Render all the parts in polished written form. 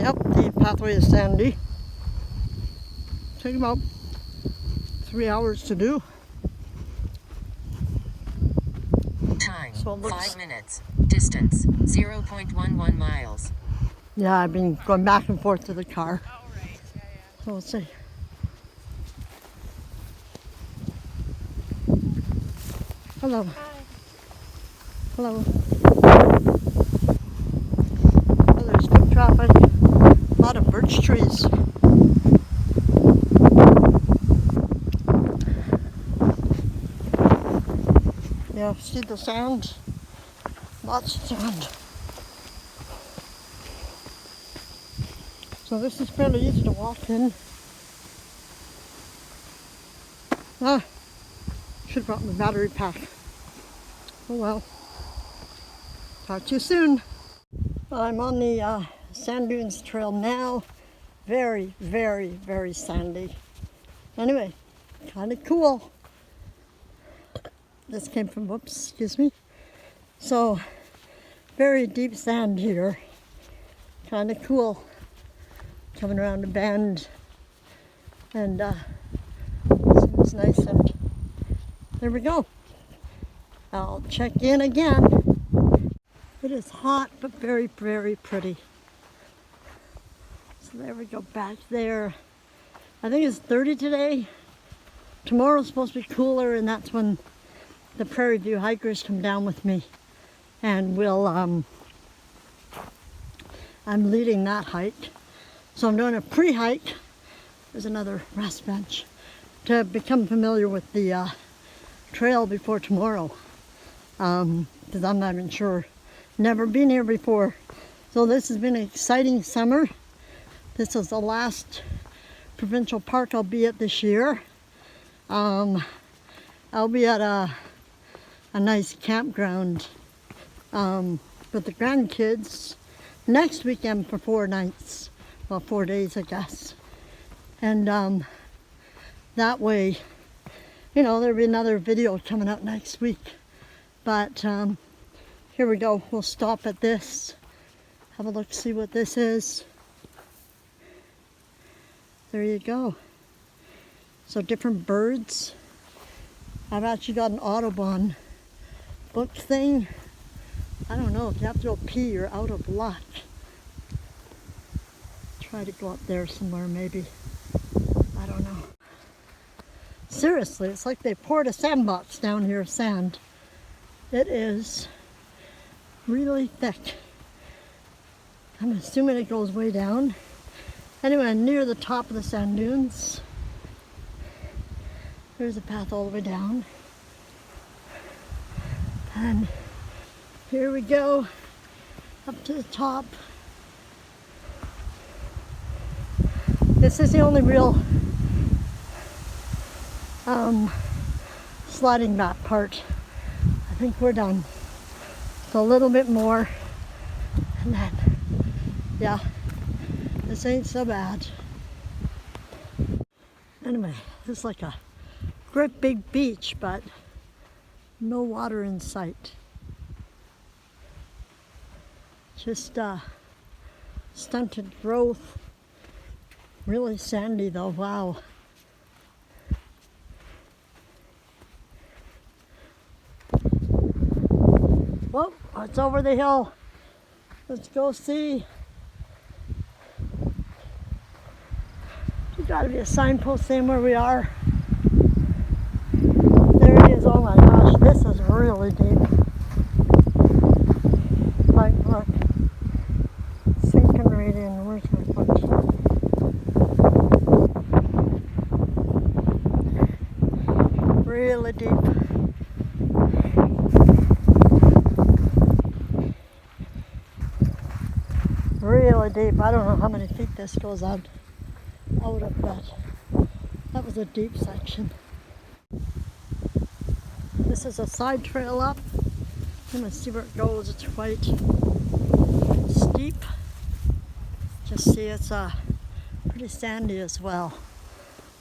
Yep, the pathway is sandy. Take about 3 hours to do. Time, So 5 minutes. Distance, 0.11 miles. Yeah, I've been going back and forth to the car. So let's see. Hello. Hi. Hello. Oh, there's foot traffic. A lot of birch trees. Yeah, see the sand? Lots of sand. So this is fairly easy to walk in. Should have brought my battery pack. Oh well. Talk to you soon. I'm on the sand dunes trail now. Very, very, very sandy. Anyway, kind of cool. This came from, whoops, excuse me. So, very deep sand here. Kind of cool. Coming around a bend. And seems nice, and there we go. I'll check in again. It is hot, but very, very pretty. So there we go, back there. I think it's 30 today. Tomorrow's supposed to be cooler, and that's when the Prairie View hikers come down with me. And we'll, I'm leading that hike. So I'm doing a pre-hike. There's another rest bench to become familiar with the trail before tomorrow. Because I'm not even sure. Never been here before. So this has been an exciting summer. This is the last provincial park I'll be at this year. I'll be at a nice campground with the grandkids next weekend for 4 nights. Well, 4 days, I guess. And that way, you know, there'll be another video coming up next week. But here we go. We'll stop at this. Have a look, see what this is. There you go. So different birds. I've actually got an Audubon book thing. I don't know, if you have to go pee, you're out of luck. Try to go up there somewhere maybe. I don't know. Seriously, it's like they poured a sandbox down here of sand. It is really thick. I'm assuming it goes way down. Anyway, near the top of the sand dunes. There's a path all the way down. And here we go, up to the top. This is the only real sliding back part. I think we're done. So a little bit more, and then, yeah, this ain't so bad. Anyway, this is like a great big beach, but no water in sight. Just stunted growth. Really sandy though, wow. Whoa, it's over the hill. Let's go see. There's gotta be a signpost saying where we are. There it is, oh my gosh, this is really deep. Like, look. Sinking right in, where's my foot? Really deep. Really deep. I don't know how many feet this goes out of, but that was a deep section. This is a side trail up. I'm gonna see where it goes. It's quite steep. Just see it's pretty sandy as well. So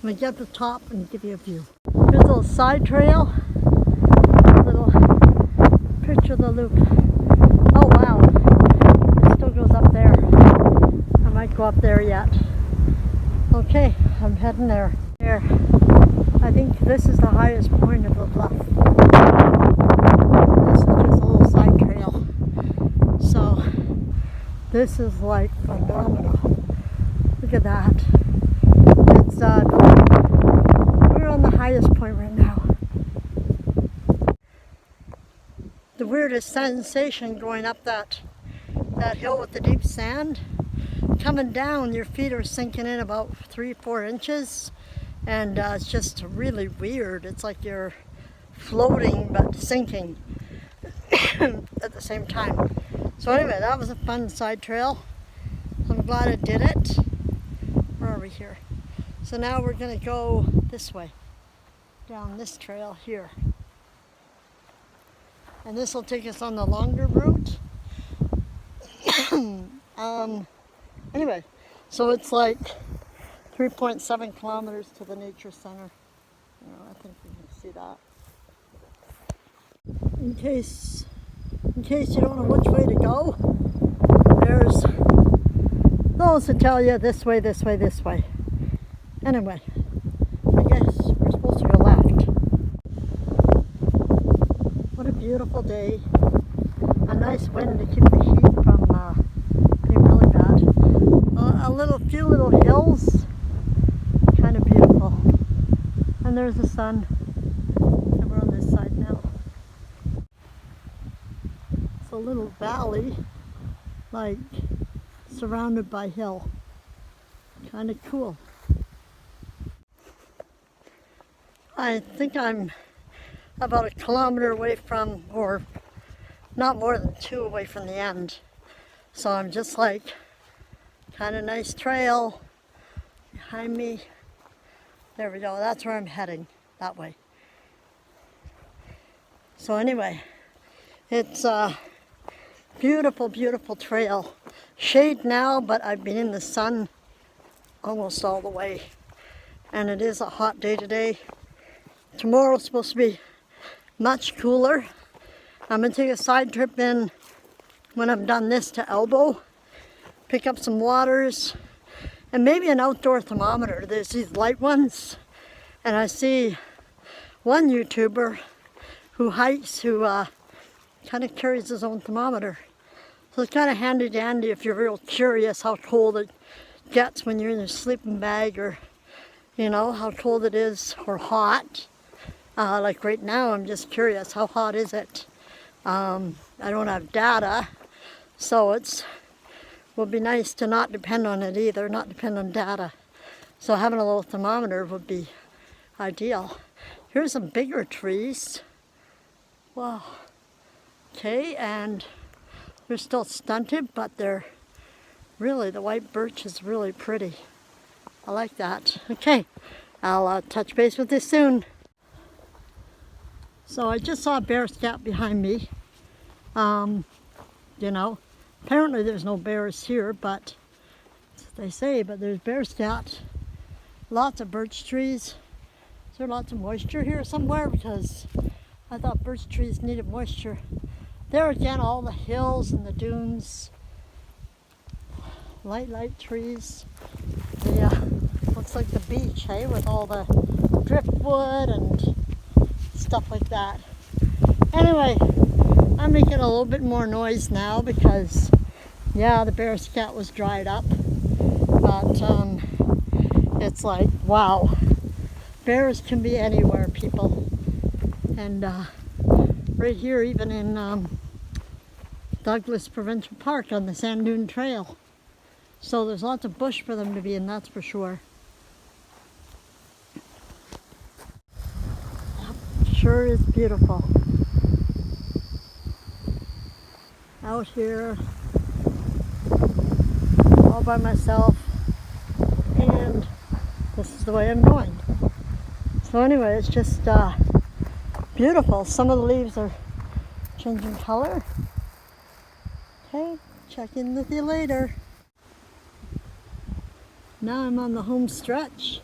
I'm gonna get to the top and give you a view. Here's a little side trail. Little picture of the loop. Oh wow. It still goes up there. I might go go up there yet. Okay, I'm heading there. There. I think this is the highest point of the bluff. This is just a little side trail. So this is like phenomenal. Look at that. It's we're on the highest point right now. The weirdest sensation going up that hill with the deep sand. Coming down, your feet are sinking in about 3-4 inches, and it's just really weird. It's like you're floating but sinking at the same time. So anyway, that was a fun side trail. I'm glad I did it. Where are we here? So now we're going to go this way, down this trail here. And this will take us on the longer route. Anyway, so it's like 3.7 kilometers to the nature center. I think you can see that. In case you don't know which way to go, there's those that tell you this way, this way, this way. Anyway, I guess we're supposed to go left. What a beautiful day. A nice wind to keep the heat from being really bad. Few little hills, kind of beautiful. And there's the sun. And we're on this side now. It's a little valley, like surrounded by hill. Kind of cool. I think I'm about 1 kilometer away from, or not more than 2 away from the end. So I'm just like, kind of nice trail behind me. There we go, that's where I'm heading, that way. So anyway, it's a beautiful, beautiful trail. Shade now, but I've been in the sun almost all the way. And it is a hot day today. Tomorrow's supposed to be much cooler. I'm going to take a side trip in when I'm done this to Elbow. Pick up some waters and maybe an outdoor thermometer. There's these light ones. And I see one YouTuber who hikes who kind of carries his own thermometer. So it's kind of handy dandy if you're real curious how cold it gets when you're in your sleeping bag, or how cold it is, or hot. Like right now, I'm just curious, how hot is it? I don't have data, so would be nice to not depend on it either, not depend on data. So having a little thermometer would be ideal. Here's some bigger trees. Wow. Okay, and they're still stunted, but they're really, the white birch is really pretty. I like that. Okay, I'll touch base with this soon. So I just saw a bear scat behind me. Apparently there's no bears here, but that's what they say, but there's bear scat. Lots of birch trees. Is there lots of moisture here somewhere? Because I thought birch trees needed moisture. There again, all the hills and the dunes. Light trees. Looks like the beach, hey, with all the driftwood and stuff like that. Anyway, I'm making a little bit more noise now because, yeah, the bear scat was dried up. But it's like, wow, bears can be anywhere, people. And right here, even in Douglas Provincial Park on the Sand Dune Trail. So there's lots of bush for them to be in, that's for sure. Sure is beautiful. Out here, all by myself, and this is the way I'm going. So anyway, it's just beautiful. Some of the leaves are changing color. Okay, check in with you later. Now I'm on the home stretch.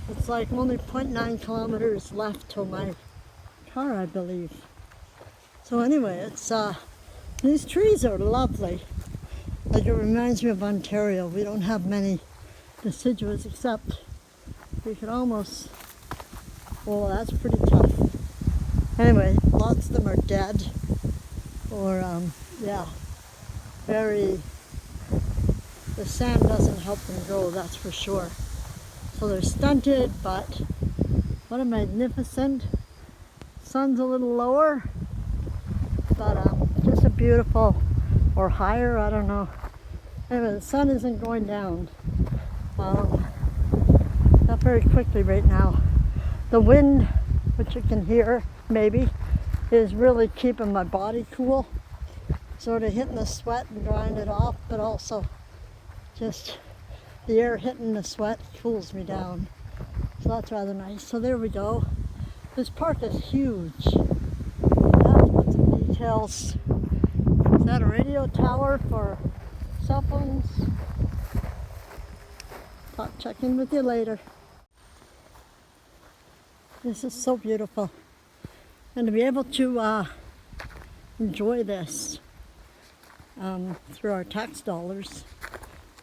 It's like only 0.9 kilometers left till my car, I believe. So anyway, it's these trees are lovely. Like, it reminds me of Ontario. We don't have many deciduous, except you could almost, well, that's pretty tough. Anyway, lots of them are dead, or yeah, very, the sand doesn't help them grow, that's for sure. So they're stunted, but what a magnificent, sun's a little lower, but just a beautiful, or higher, I don't know. Anyway, the sun isn't going down, not very quickly right now. The wind, which you can hear maybe, is really keeping my body cool, sort of hitting the sweat and drying it off, but also just the air hitting the sweat cools me down. So that's rather nice. So there we go. This park is huge. I have to put some details. Is that a radio tower for cell phones? I'll check in with you later. This is so beautiful. And to be able to enjoy this through our tax dollars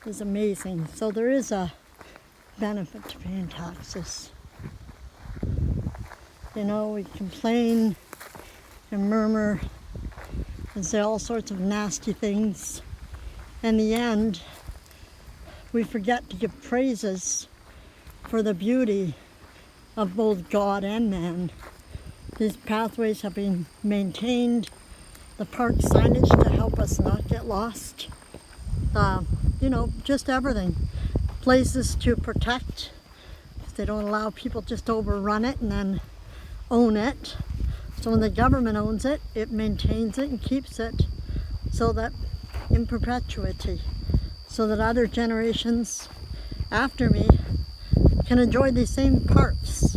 is amazing. So there is a benefit to paying taxes. You know, we complain and murmur and say all sorts of nasty things. In the end, we forget to give praises for the beauty of both God and man. These pathways have been maintained. The park signage to help us not get lost. You know, just everything. Places to protect. They don't allow people just to overrun it and then own it. So when the government owns it, it maintains it and keeps it so that in perpetuity, so that other generations after me can enjoy these same parks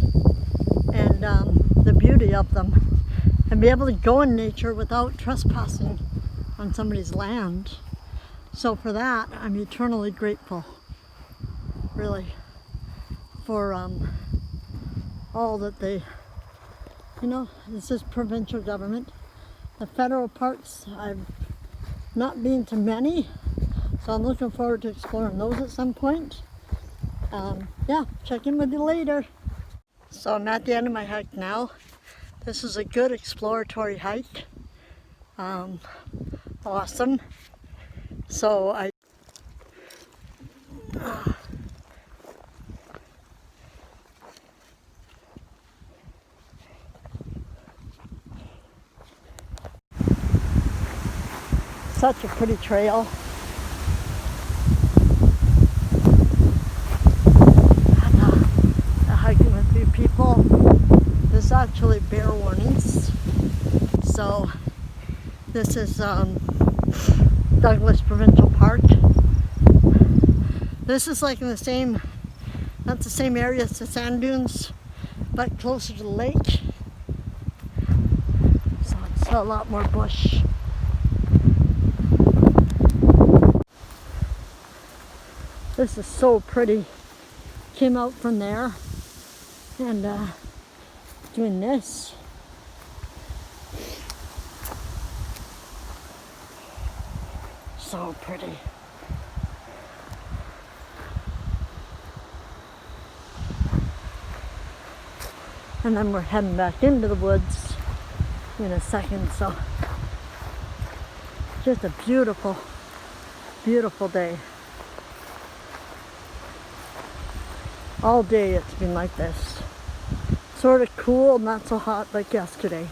and the beauty of them, and be able to go in nature without trespassing on somebody's land. So for that, I'm eternally grateful, really, for all that they, you know, this is provincial government. The federal parks, I've not been to many, so I'm looking forward to exploring those at some point. Yeah, check in with you later. So I'm at the end of my hike now. This is a good exploratory hike. Awesome. So I such a pretty trail. Hiking with a few people. There's actually bear warnings. So this is Douglas Provincial Park. This is like in the same, not the same area as the sand dunes, but closer to the lake. So it's a lot more bush. This is so pretty. Came out from there and doing this. So pretty. And then we're heading back into the woods in a second, so just a beautiful, beautiful day. All day it's been like this. Sort of cool, not so hot like yesterday.